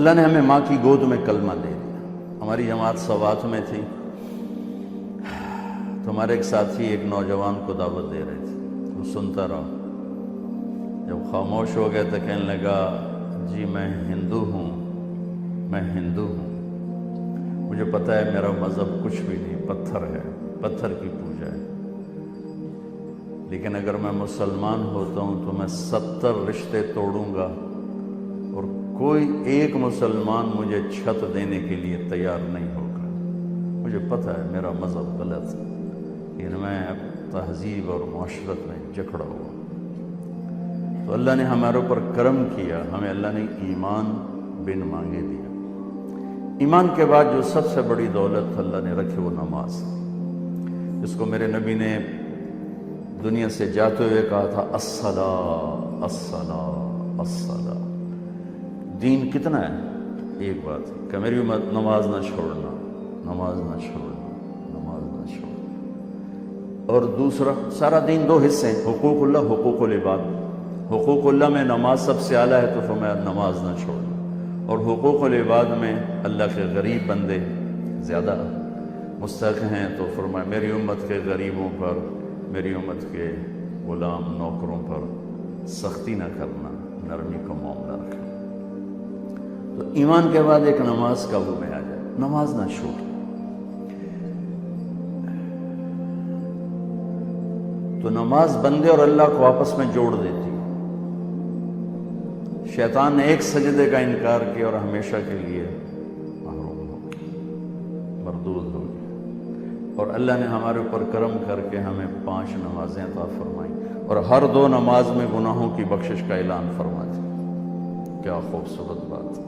اللہ نے ہمیں ماں کی گود میں کلمہ دے دیا. ہماری جماعت سوات میں تھی تو ہمارے ایک ساتھی ایک نوجوان کو دعوت دے رہے تھے. وہ سنتا رہا. جب خاموش ہو گئے تو کہنے لگا جی میں ہندو ہوں، میں ہندو ہوں، مجھے پتہ ہے میرا مذہب کچھ بھی نہیں، پتھر ہے، پتھر کی پوجا ہے، لیکن اگر میں مسلمان ہوتا ہوں تو میں 70 رشتے توڑوں گا اور کوئی ایک مسلمان مجھے چھت دینے کے لیے تیار نہیں ہوگا. مجھے پتہ ہے میرا مذہب غلط ہے لیکن میں تہذیب اور معاشرت میں جکڑا ہوا. تو اللہ نے ہمارے اوپر کرم کیا، ہمیں اللہ نے ایمان بن مانگے دیا. ایمان کے بعد جو سب سے بڑی دولت اللہ نے رکھی وہ نماز، جس کو میرے نبی نے دنیا سے جاتے ہوئے کہا تھا الصلاۃ الصلاۃ الصلاۃ. دین کتنا ہے؟ ایک بات کہ میری امت نماز نہ چھوڑنا، نماز نہ چھوڑنا، نماز نہ چھوڑنا. اور دوسرا سارا دین دو حصے ہیں، حقوق اللہ، حقوق العباد. حقوق اللہ میں نماز سب سے اعلیٰ ہے تو فرمایا نماز نہ چھوڑنا، اور حقوق العباد میں اللہ کے غریب بندے زیادہ مستحق ہیں تو فرمایا میری امت کے غریبوں پر، میری امت کے غلام نوکروں پر سختی نہ کرنا، نرمی کا معاملہ رکھنا. تو ایمان کے بعد ایک نماز قابو میں آ جائے، نماز نہ چھوڑ. تو نماز بندے اور اللہ کو آپس میں جوڑ دیتی. شیطان نے ایک سجدے کا انکار کیا اور ہمیشہ کے لیے محروم ہو گیا، مردود ہو گیا. اور اللہ نے ہمارے اوپر کرم کر کے ہمیں 5 نمازیں عطا فرمائیں اور ہر 2 نماز میں گناہوں کی بخشش کا اعلان فرما دیا. کیا خوبصورت بات.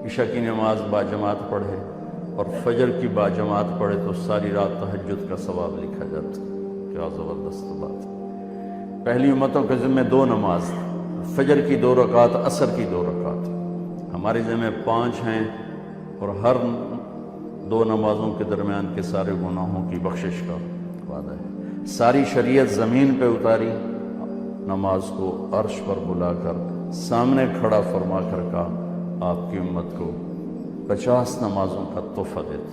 عشاء کی نماز باجماعت پڑھے اور فجر کی باجماعت پڑھے تو ساری رات تہجد کا ثواب لکھا جاتا. کیا زبردست بات. پہلی امتوں کے ذمہ 2 نماز، فجر کی 2 رکعت، عصر کی 2 رکعت. ہمارے ذمہ 5 ہیں اور ہر 2 نمازوں کے درمیان کے سارے گناہوں کی بخشش کا وعدہ ہے. ساری شریعت زمین پہ اتاری، نماز کو عرش پر بلا کر سامنے کھڑا فرما کر کہا آپ کی امت کو 50 نمازوں کا تحفہ دیتا.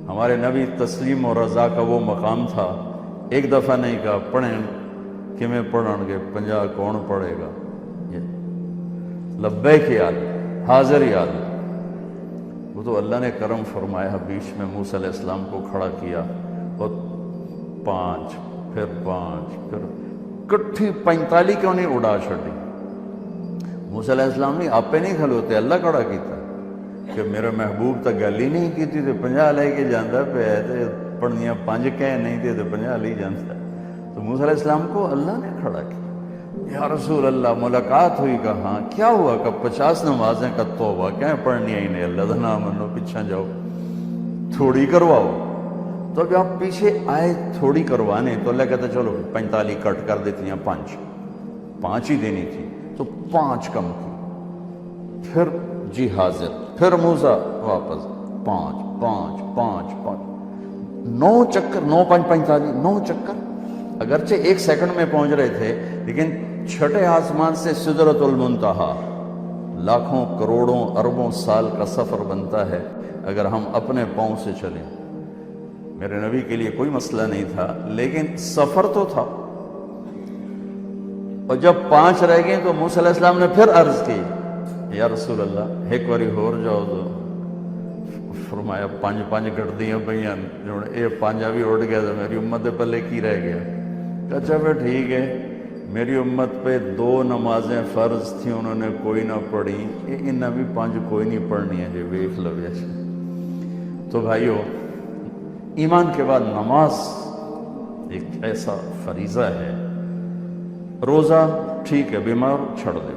ہمارے نبی تسلیم و رضا کا وہ مقام تھا، ایک دفعہ نہیں کہا پڑھیں کہ میں پڑھن گے 50 کون پڑھے گا. لبیک یاد، حاضر یاد. وہ تو اللہ نے کرم فرمایا، بیچ میں موسیٰ علیہ السلام کو کھڑا کیا اور 5 پھر 5 پھر کٹھی 45 کیوں نہیں اڑا چھڑی. موسیٰ علیہ السلام نہیں آپ پہ نہیں کھلوتے، اللہ کھڑا کیتا کہ میرے محبوب تک گل ہی نہیں کی تھی تو 50 لے کے جاندہ پہ ہے تو پڑھنیاں 5 کہہ نہیں تھے تو 50 لے جاندہ. تو موسیٰ علیہ السلام کو اللہ نے کھڑا کیا. یا رسول اللہ ملاقات ہوئی، کہا کیا ہوا کہ 50 نمازیں کا توبہ کیا پڑھنی ہی نہیں، اللہ دھنا منو پیچھا جاؤ تھوڑی کرواؤ. تو جب آپ پیچھے آئے تھوڑی کروانے تو اللہ کہتا چلو 45 کٹ کر دیتی ہیں، 5 ہی دینی تھی تو 5 کم کی. پھر جی حاضر، پھر موسیٰ واپس 5 5 5 5 9 چکر، 9 5 45 9 چکر. اگرچہ 1 سیکنڈ میں پہنچ رہے تھے لیکن چھٹے آسمان سے سدرۃ المنتہا لاکھوں کروڑوں اربوں سال کا سفر بنتا ہے اگر ہم اپنے پاؤں سے چلیں. میرے نبی کے لیے کوئی مسئلہ نہیں تھا لیکن سفر تو تھا. اور جب 5 رہ گئے تو موسیٰ علیہ السلام نے پھر عرض کی یا رسول اللہ ایک باری ہور جاؤ. تو فرمایا 5 گھٹ دیاں پہیاں جو اے 5 بھی اڑ گیا تو میری امت پلے کی رہ گیا. اچھا پھر ٹھیک ہے، میری امت پہ 2 نمازیں فرض تھیں انہوں نے کوئی نہ پڑھی، انہیں بھی 5 کوئی نہیں پڑھنی ہے جی ویخ لو. تو بھائیو، ایمان کے بعد نماز ایک ایسا فریضہ ہے. روزہ ٹھیک ہے بیمار چھڑ دے،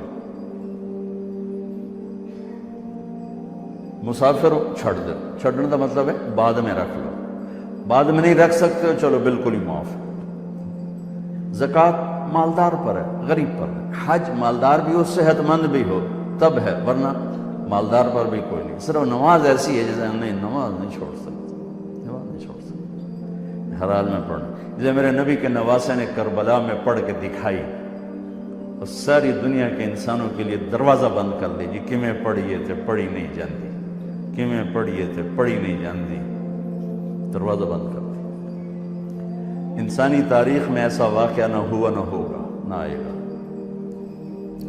مسافر چھڑ دے. چھڑنے کا مطلب ہے بعد میں رکھ لو، بعد میں نہیں رکھ سکتے ہو چلو بالکل ہی معاف. زکوٰۃ مالدار پر ہے، غریب پر ہے. حج مالدار بھی ہو صحت مند بھی ہو تب ہے، ورنہ مالدار پر بھی کوئی نہیں. صرف نماز ایسی ہے جیسے نہیں، نماز نہیں چھوڑ سکتے، نماز نہیں چھوڑ سکتے، ہر حال میں پڑھنا. جیسے میرے نبی کے نواسے نے کربلا میں پڑھ کے دکھائی اور ساری دنیا کے انسانوں کے لیے دروازہ بند کر دے جی کیویں پڑھیے تے پڑھی نہیں جاندی، کیویں پڑھیے تے پڑھی نہیں جاندی، دروازہ بند کر دے۔ انسانی تاریخ میں ایسا واقعہ نہ ہوا نہ ہوگا، نہ آئے گا،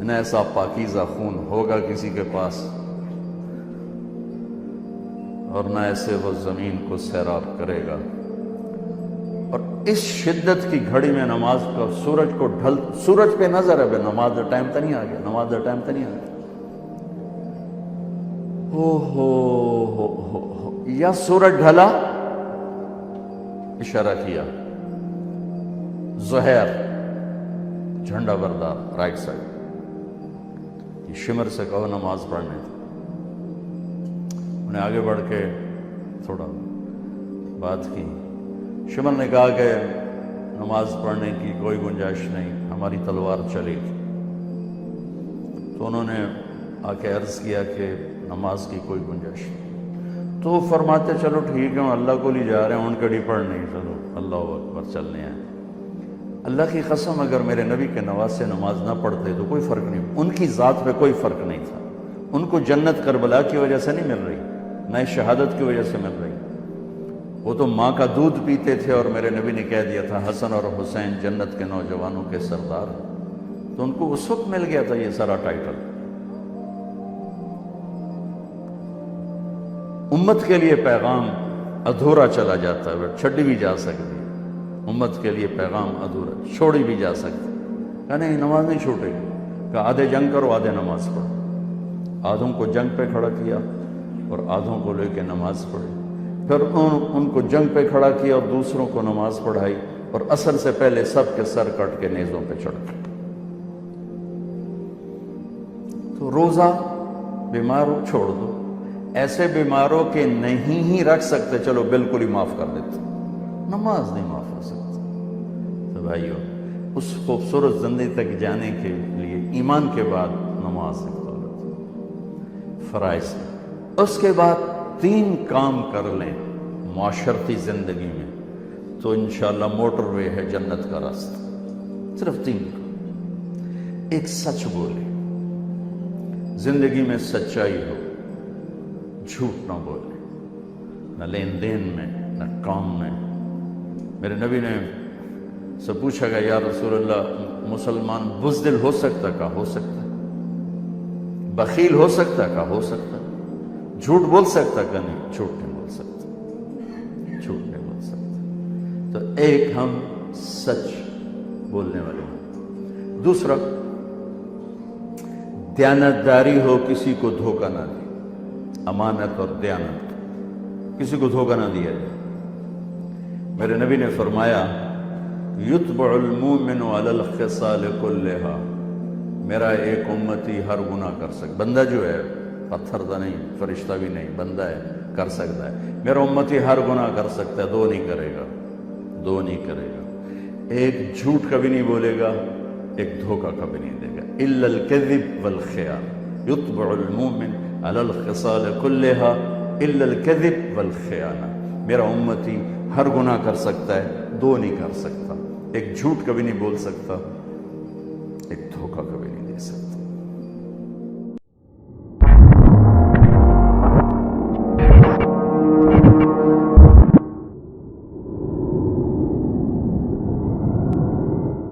نہ ایسا پاکیزہ خون ہوگا کسی کے پاس، اور نہ ایسے وہ زمین کو سیراب کرے گا۔ اور اس شدت کی گھڑی میں نماز کا سورج کو سورج پہ نظر ہے، نماز کا ٹائم تو نہیں آ گیا، نماز کا ٹائم تو نہیں آ گیا، ہو یا سورج ڈھلا، اشارہ کیا زہیر جھنڈا بردار رائٹ سائڈ، شمر سے کہو نماز پڑھنے تھی۔ انہیں آگے بڑھ کے تھوڑا بات کی، شمر نے کہا کہ نماز پڑھنے کی کوئی گنجائش نہیں، ہماری تلوار چلے گی۔ تو انہوں نے آ کے عرض کیا کہ نماز کی کوئی گنجائش نہیں۔ تو فرماتے چلو ٹھیک ہے، اللہ کو لے جا رہے ہیں، ان کڑی پڑھ نہیں، چلو اللہ اکبر چلنے ہیں۔ اللہ کی قسم اگر میرے نبی کے نواسے نماز نہ پڑھتے تو کوئی فرق نہیں، ان کی ذات پہ کوئی فرق نہیں تھا۔ ان کو جنت کربلا کی وجہ سے نہیں مل رہی، نہ شہادت کی وجہ سے مل رہی، وہ تو ماں کا دودھ پیتے تھے، اور میرے نبی نے کہہ دیا تھا حسن اور حسین جنت کے نوجوانوں کے سردار، تو ان کو اس وقت مل گیا تھا یہ سارا ٹائٹل۔ امت کے لیے پیغام ادھورا چلا جاتا ہے، چھڈی بھی جا سکتی، امت کے لیے پیغام ادھورا چھوڑی بھی جا سکتی۔ کہا نہیں نماز نہیں چھوٹے گی، کہا آدھے جنگ کرو آدھے نماز پڑھو۔ آدھوں کو جنگ پہ کھڑا کیا اور آدھوں کو لے کے نماز پڑھی، پھر ان کو جنگ پہ کھڑا کیا اور دوسروں کو نماز پڑھائی، اور عصر سے پہلے سب کے سر کٹ کے نیزوں پہ چڑھ گئے۔ تو روزہ بیماروں چھوڑ دو، ایسے بیماروں کے نہیں ہی رکھ سکتے چلو بالکل ہی معاف کر دیتے، نماز نہیں معاف ہو سکتی۔ تو بھائیو اس خوبصورت زندگی تک جانے کے لیے ایمان کے بعد نماز کی ضرورت ہے، فرائض۔ اس کے بعد 3 کام کر لیں معاشرتی زندگی میں تو انشاءاللہ موٹر وے ہے جنت کا راستہ، صرف 3 کام۔ ایک سچ بولے، زندگی میں سچائی ہو، جھوٹ نہ بولے، نہ لین دین میں نہ کام میں۔ میرے نبی نے سے پوچھا گیا یا رسول اللہ مسلمان بزدل ہو سکتا؟ کہا ہو سکتا، بخیل ہو سکتا؟ کہا ہو سکتا، جھوٹ بول سکتا؟ کہ نہیں، جھوٹ نہیں بول سکتا، جھوٹ نہیں بول سکتا۔ تو ایک ہم سچ بولنے والے ہیں۔ دوسرا دیانتداری ہو، کسی کو دھوکہ نہ دے، امانت اور دیانت، کسی کو دھوکہ نہ دیا جائے۔ میرے نبی نے فرمایا یتبع المومن علی الخصال کلہا، میرا ایک امتی ہر گناہ کر سکتا، بندہ جو ہے پتھر دا نہیں، فرشتہ بھی نہیں، بندہ ہے، کر سکتا ہے، میرا امتی ہر گناہ کر سکتا ہے، 2 نہیں کرے گا، 2 نہیں کرے گا، ایک جھوٹ کبھی نہیں بولے گا، ایک دھوکہ کبھی نہیں دے گا، الا الکذب والخیانہ، یتبع المومن علی الخصال کلہا الا الکذب والخیانہ، میرا امتی ہر گناہ کر سکتا ہے، 2 نہیں کر سکتا، ایک جھوٹ کبھی نہیں بول سکتا، ایک دھوکہ کبھی نہیں دے سکتا۔